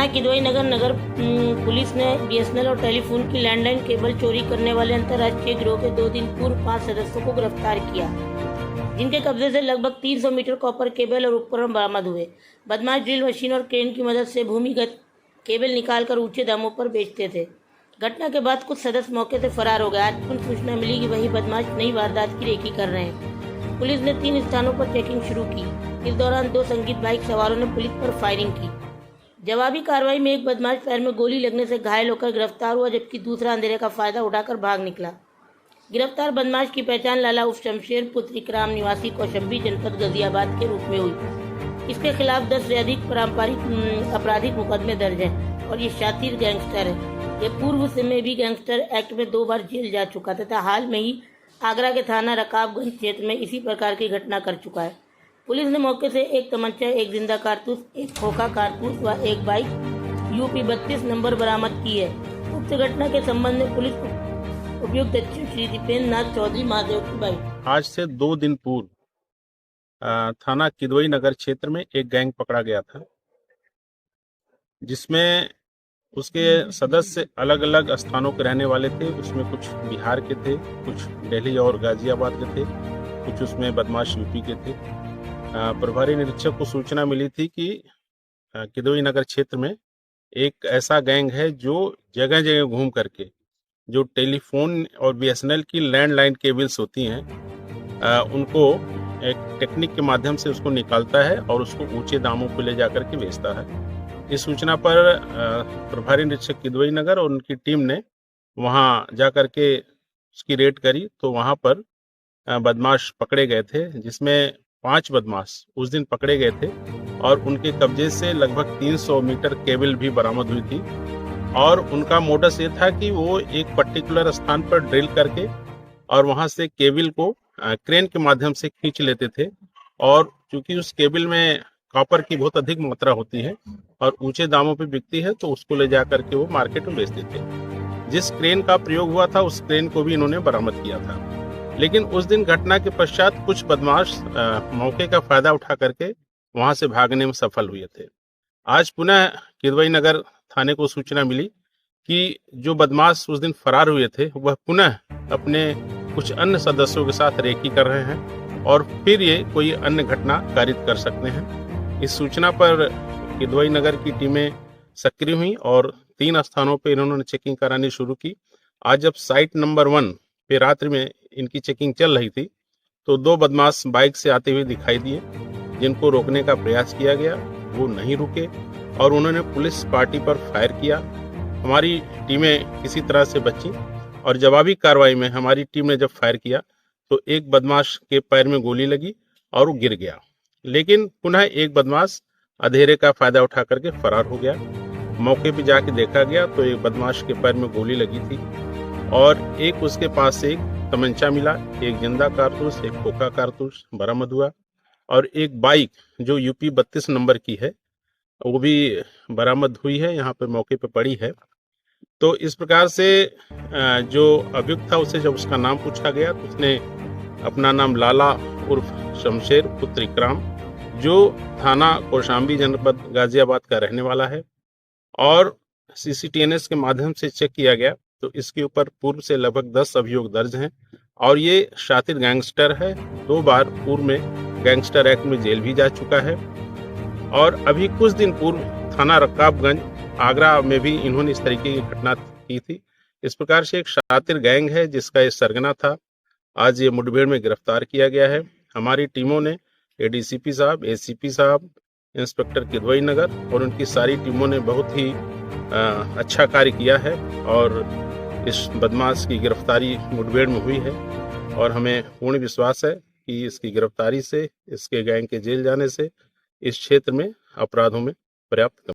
थाना किदवई नगर पुलिस ने बीएसएनएल और टेलीफोन की लैंडलाइन केबल चोरी करने वाले अंतर्राष्ट्रीय गिरोह के 2 दिन पूर्व 5 सदस्यों को गिरफ्तार किया, जिनके कब्जे से लगभग 300 मीटर कॉपर केबल और उपकरण बरामद हुए। बदमाश ड्रिल मशीन और क्रेन की मदद से भूमिगत केबल निकालकर ऊंचे दामों पर बेचते थे। घटना के बाद कुछ सदस्य मौके से फरार हो गए। आज पुलिस सूचना मिली कि वही बदमाश नई वारदात की रेकी कर रहे हैं। पुलिस ने 3 स्थानों पर चेकिंग शुरू की। इस दौरान 2 संगीत बाइक सवारों ने पुलिस पर फायरिंग की। जवाबी कार्रवाई में एक बदमाश पैर में गोली लगने से घायल होकर गिरफ्तार हुआ, जबकि दूसरा अंधेरे का फायदा उठाकर भाग निकला। गिरफ्तार बदमाश की पहचान लाला उर्फ शमशेर पुत्र इकराम निवासी कौशंबी जनपद गाजियाबाद के रूप में हुई। इसके खिलाफ 10 से अधिक पारंपरिक आपराधिक मुकदमे दर्ज हैं और ये शातिर गैंगस्टर है। ये पूर्व में भी गैंगस्टर एक्ट में 2 बार जेल जा चुका तथा हाल में ही आगरा के थाना रकाबगंज क्षेत्र में इसी प्रकार की घटना कर चुका है। पुलिस ने मौके से एक तमंचा, एक जिंदा कारतूस, एक खोखा कारतूस व एक बाइक यूपी 32 नंबर बरामद की है। उक्त घटना के संबंध में पुलिस उपयुक्त श्री दीपेंद्र नाथ चौधरी महादेव की बाइक। आज से 2 दिन पूर्व थाना किदवई नगर क्षेत्र में एक गैंग पकड़ा गया था, जिसमें उसके सदस्य अलग अलग स्थानों के रहने वाले थे। उसमें कुछ बिहार के थे, कुछ दिल्ली और गाजियाबाद के थे, कुछ उसमें बदमाश यूपी के थे। प्रभारी निरीक्षक को सूचना मिली थी कि किदवई नगर क्षेत्र में एक ऐसा गैंग है जो जगह जगह घूम करके जो टेलीफोन और बीएसएनएल की लैंडलाइन केबल्स होती हैं उनको एक टेक्निक के माध्यम से उसको निकालता है और उसको ऊंचे दामों पर ले जाकर के बेचता है। इस सूचना पर प्रभारी निरीक्षक किदवई नगर और उनकी टीम ने वहां जाकर के उसकी रेड करी, तो वहां पर बदमाश पकड़े गए थे, जिसमें 5 बदमाश उस दिन पकड़े गए थे और उनके कब्जे से लगभग 300 मीटर केबल भी बरामद हुई थी। और उनका मोडस ये था कि वो एक पर्टिकुलर स्थान पर ड्रिल करके और वहां से केबल को क्रेन के माध्यम से खींच लेते थे, और चूंकि उस केबल में कॉपर की बहुत अधिक मात्रा होती है और ऊंचे दामों पे बिकती है, तो उसको ले जाकर के वो मार्केट में बेचते थे। जिस क्रेन का प्रयोग हुआ था उस क्रेन को भी इन्होंने बरामद किया था। लेकिन उस दिन घटना के पश्चात कुछ बदमाश मौके का फायदा उठा करके वहां से भागने में सफल हुए थे। आज पुनः किदवई नगर थाने को सूचना मिली कि जो बदमाश उस दिन फरार हुए थे वह पुनः अपने कुछ अन्य सदस्यों के साथ रेकी कर रहे हैं और फिर ये कोई अन्य घटना कारित कर सकते हैं। इस सूचना पर किदवई नगर की टीमें सक्रिय हुई और 3 स्थानों पर इन्होंने चेकिंग करानी शुरू की। आज जब साइट नंबर 1 पे रात्रि में इनकी चेकिंग चल रही थी, तो 2 बदमाश बाइक से आते हुए दिखाई दिए, जिनको रोकने का प्रयास किया गया। वो नहीं रुके और उन्होंने पुलिस पार्टी पर फायर किया। हमारी टीमें किसी तरह से बची और जवाबी कार्रवाई में हमारी टीम ने जब फायर किया तो एक बदमाश के पैर में गोली लगी और वो गिर गया। लेकिन पुनः एक बदमाश अंधेरे का फायदा उठा करके फरार हो गया। मौके पर जाके देखा गया तो एक बदमाश के पैर में गोली लगी थी और एक उसके पास से एक तमंचा मिला, एक जिंदा कारतूस, एक खोखा कारतूस बरामद हुआ और एक बाइक जो यूपी 32 नंबर की है वो भी बरामद हुई है, यहाँ पे मौके पे पड़ी है। तो इस प्रकार से जो अभियुक्त था उसे जब उसका नाम पूछा गया तो उसने अपना नाम लाला उर्फ शमशेर पुत्र इकराम, जो थाना कौशाम्बी जनपद गाजियाबाद का रहने वाला है, और CCTNS के माध्यम से चेक किया गया तो इसके ऊपर पूर्व से लगभग 10 अभियोग दर्ज हैं और ये शातिर गैंगस्टर है। 2 बार पूर्व में गैंगस्टर एक्ट में जेल भी जा चुका है और अभी कुछ दिन पूर्व थाना रकाबगंज आगरा में भी इन्होंने इस तरीके की घटना की थी। इस प्रकार से एक शातिर गैंग है जिसका ये सरगना था। आज ये मुठभेड़ में गिरफ्तार किया गया है। हमारी टीमों ने ADCP साहब, ACP साहब, इंस्पेक्टर किदवई नगर और उनकी सारी टीमों ने बहुत ही अच्छा कार्य किया है और इस बदमाश की गिरफ्तारी मुठभेड़ में हुई है और हमें पूर्ण विश्वास है कि इसकी गिरफ्तारी से, इसके गैंग के जेल जाने से इस क्षेत्र में अपराधों में पर्याप्त